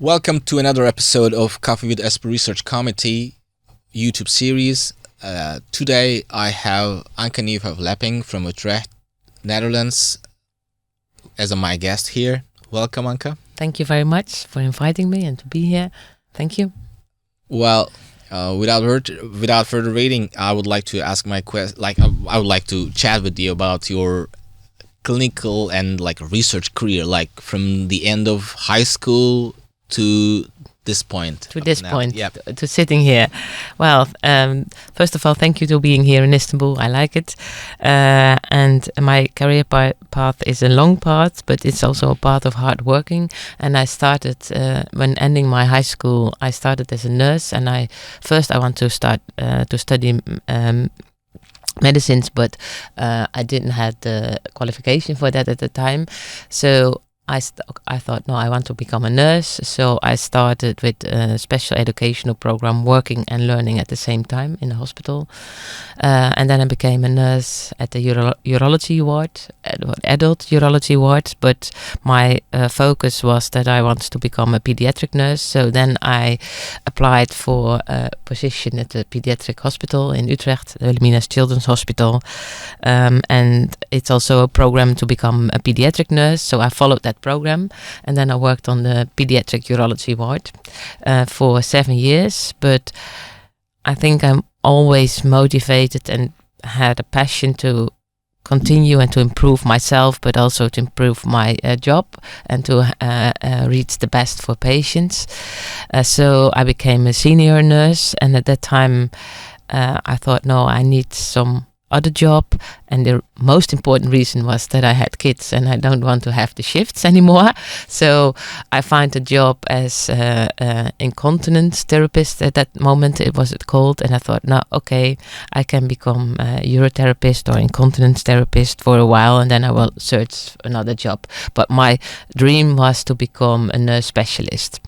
Welcome to another episode of Coffee with ESPU Research Committee YouTube series. Today I have Anka Nieuwhof-Leppink from Utrecht, Netherlands, as my guest here. Welcome, Anka. Thank you very much for inviting me and to be here. Thank you. Well, without further waiting, I would like to ask my question. I would like to chat with you about your clinical and research career, from the end of high school to this point. To sitting here. Well, first of all, thank you for being here in Istanbul. I like it. And my career path is a long path, but it's also a path of hard working. And I started, when ending my high school, I started as a nurse. And I want to start to study medicines, but I didn't have the qualification for that at the time. So I thought, no, I want to become a nurse. So I started with a special educational program, working and learning at the same time in the hospital. And then I became a nurse at the urology ward, adult urology ward. But my focus was that I wanted to become a pediatric nurse. So then I applied for a position at the pediatric hospital in Utrecht, the Wilhelmina Children's Hospital. And it's also a program to become a pediatric nurse. So I followed that program, and then I worked on the pediatric urology ward for 7 years. But I think I'm always motivated and had a passion to continue and to improve myself, but also to improve my job and to reach the best for patients. So I became a senior nurse, and at that time I thought, no, I need some other job, and the most important reason was that I had kids and I don't want to have the shifts anymore. So I found a job as incontinence therapist at that moment, it was called, and I thought, no, okay, I can become a urotherapist or incontinence therapist for a while, and then I will search another job. But my dream was to become a nurse specialist.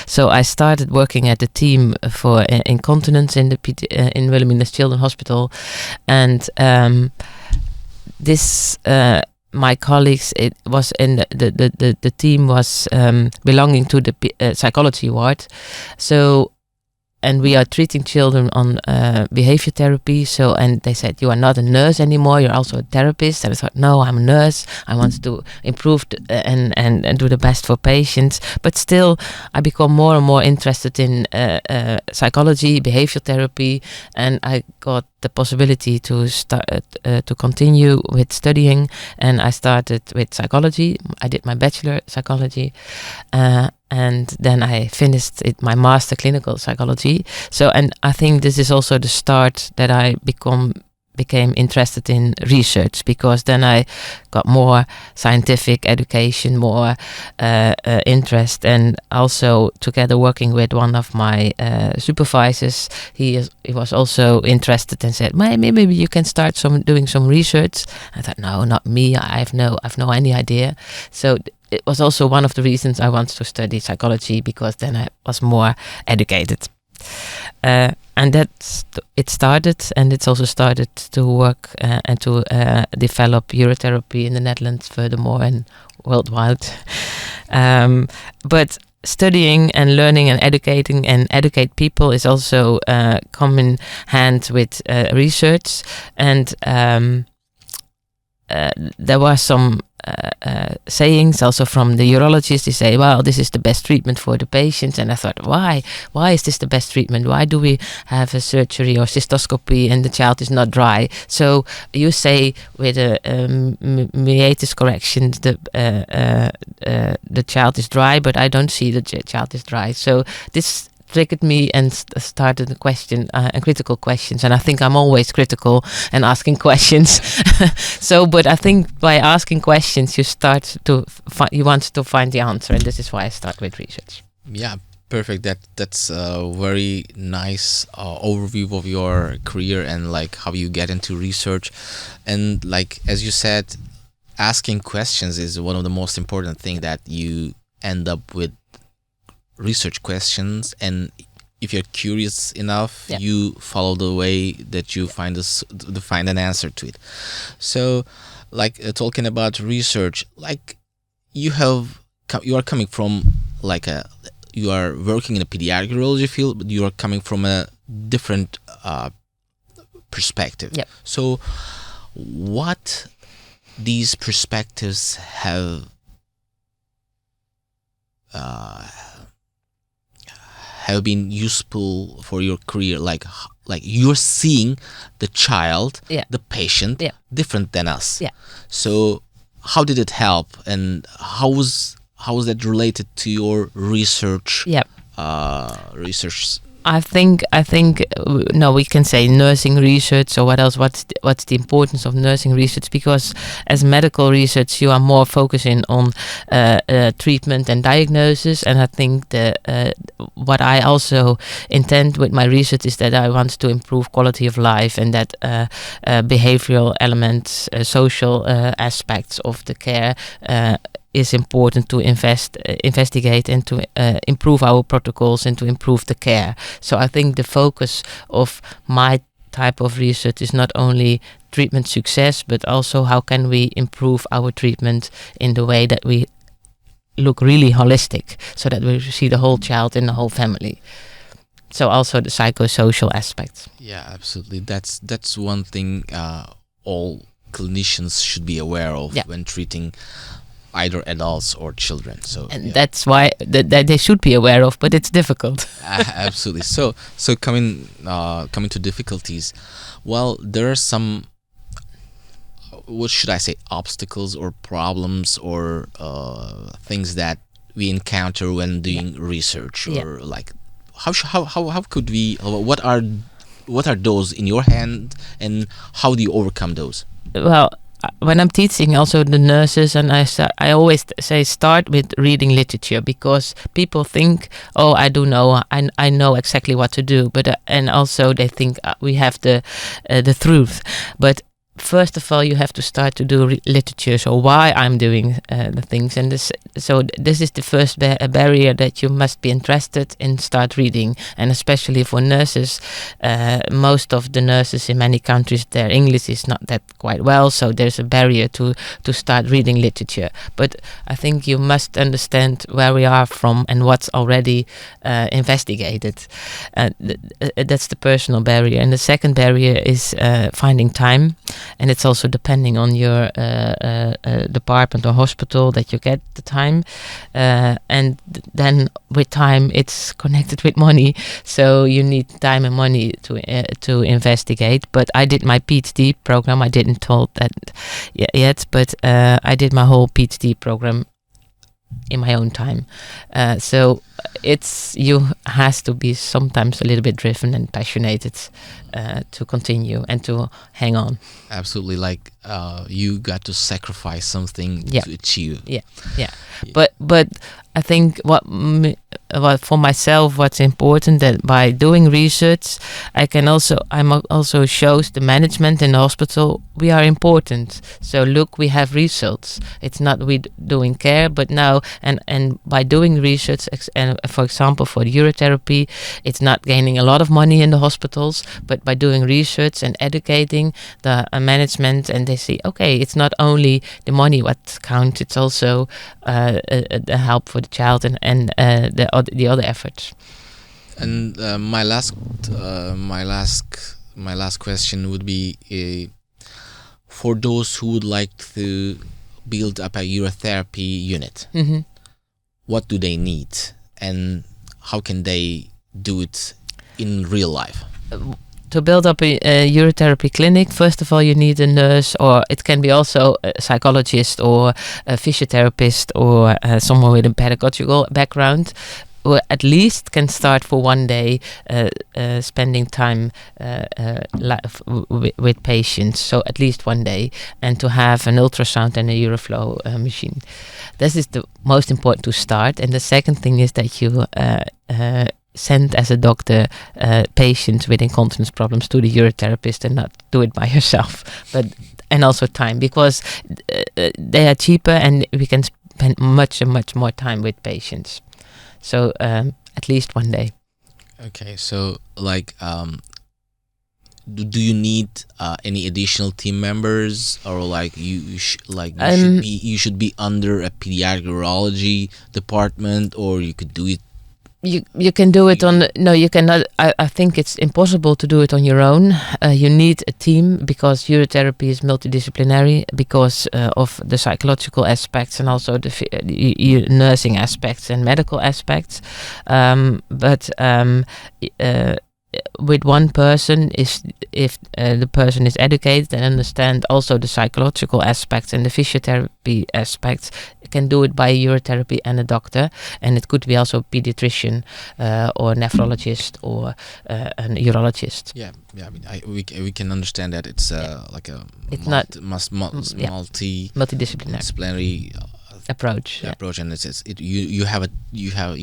So I started working at the team for incontinence in in Wilhelmina Children's Hospital, and my colleagues, it was in the team was belonging to the psychology ward. So. And we are treating children on behavior therapy. So, and they said, you are not a nurse anymore, you're also a therapist. And I thought, no, I'm a nurse. I want to improve and do the best for patients. But still, I become more and more interested in psychology, behavior therapy. And I got the possibility to start to continue with studying. And I started with psychology. I did my bachelor psychology. And then I finished my master clinical psychology. So, and I think this is also the start that I became interested in research, because then I got more scientific education, more interest, and also together working with one of my supervisors, he was also interested and said, maybe you can start doing some research. I thought, no, not me. I've no any idea. So it was also one of the reasons I wanted to study psychology, because then I was more educated. And it started, and it's also started to work and to develop urotherapy in the Netherlands furthermore and worldwide. But studying and learning and educate people is also come in hand with research. And there were some sayings also from the urologists. They say, well, this is the best treatment for the patients. And I thought, why is this the best treatment? Why do we have a surgery or cystoscopy and the child is not dry? So you say with a meatus correction the child is dry, but I don't see the child is dry. So this triggered me and started a question, critical questions. And I think I'm always critical and asking questions. But I think by asking questions, you want to find the answer, and this is why I start with research. Yeah, perfect. That's a very nice overview of your career and how you get into research. And as you said, asking questions is one of the most important thing, that you end up with research questions, and if you're curious enough, you follow the way that you find an answer to it. So talking about research, you have you are coming from like you are working in a pediatric urology field, but you are coming from a different perspective. Yep. So what these perspectives have been useful for your career, like you're seeing the child, the patient, different than us. So how did it help, and how was that related to your research? Research. I think no, we can say nursing research, or what else? What's the importance of nursing research? Because as medical research, you are more focusing on treatment and diagnosis, and I think what I also intend with my research is that I want to improve quality of life, and that behavioral elements, social aspects of the care is important to investigate and to improve our protocols and to improve the care. So I think the focus of my type of research is not only treatment success, but also how can we improve our treatment in the way that we look really holistic, so that we see the whole child and the whole family. So also the psychosocial aspects. Yeah, absolutely. That's one thing all clinicians should be aware of when treating either adults or children. So that's why that they should be aware of, but it's difficult. Absolutely. So coming to difficulties, well, there are some, what should I say, obstacles or problems or things that we encounter when doing research, or like how could we, what are those in your hand, and how do you overcome those? Well, when I'm teaching also the nurses, and I always say start with reading literature, because people think, oh, I do know, I know exactly what to do, but and also they think we have the truth. But first of all, you have to start to do literature, so why I'm doing the things, and this is the first barrier, that you must be interested in start reading. And especially for nurses, most of the nurses in many countries, their English is not that quite well, so there's a barrier to start reading literature. But I think you must understand where we are from and what's already investigated. That's the personal barrier. And the second barrier is finding time. And it's also depending on your department or hospital that you get the time. And then with time, it's connected with money. So you need time and money to investigate. But I did my PhD program. I didn't told that yet, but I did my whole PhD program in my own time. So you has to be sometimes a little bit driven and passionate to continue and to hang on. Absolutely, like you got to sacrifice something to achieve. Yeah. But I think what for myself, what's important, that by doing research, I'm also shows the management in the hospital we are important. So look, we have results. It's not we doing care, but now and by doing research, and for example for urotherapy, it's not gaining a lot of money in the hospitals, but by doing research and educating the management, and they see, okay, it's not only the money what counts, it's also the help for the child and the other efforts. And my last question would be, for those who would like to build up a urotherapy unit, what do they need, and how can they do it in real life? To build up a urotherapy clinic, first of all, you need a nurse, or it can be also a psychologist or a physiotherapist, or someone with a pedagogical background, or at least can start for one day spending time with patients, so at least one day, and to have an ultrasound and a uroflow machine. This is the most important to start. And the second thing is that you send as a doctor patients with incontinence problems to the urotherapist, and not do it by yourself. And also time, because they are cheaper and we can spend much more time with patients. So at least one day. Okay, so like do you need any additional team members, or like you should be under a pediatric urology department, or you could do it? You can do it on. No, you cannot. I think it's impossible to do it on your own. You need a team because urotherapy is multidisciplinary because of the psychological aspects and also the nursing aspects and medical aspects. With one person, if the person is educated and understand also the psychological aspects and the physiotherapy aspects, can do it by urotherapy and a doctor, and it could be also a pediatrician or nephrologist or an urologist. Yeah. I mean, we can understand that it's like a multidisciplinary approach, and you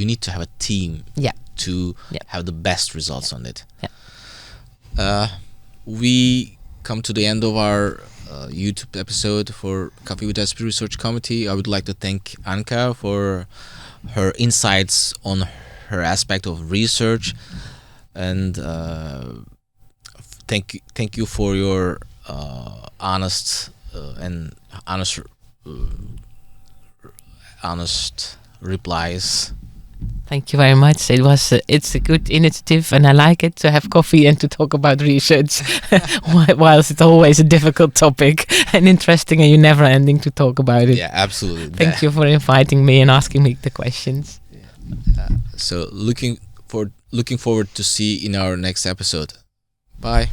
need to have a team. Yeah. To have the best results on it. We come to the end of our YouTube episode for Coffee with ESPU Research Committee. I would like to thank Anka for her insights on her aspect of research, and thank you for your honest replies. Thank you very much. It's a good initiative, and I like it to have coffee and to talk about research, whilst it's always a difficult topic and interesting, and you're never ending to talk about it. Yeah, absolutely. Thank you for inviting me and asking me the questions. So looking forward to see in our next episode. Bye.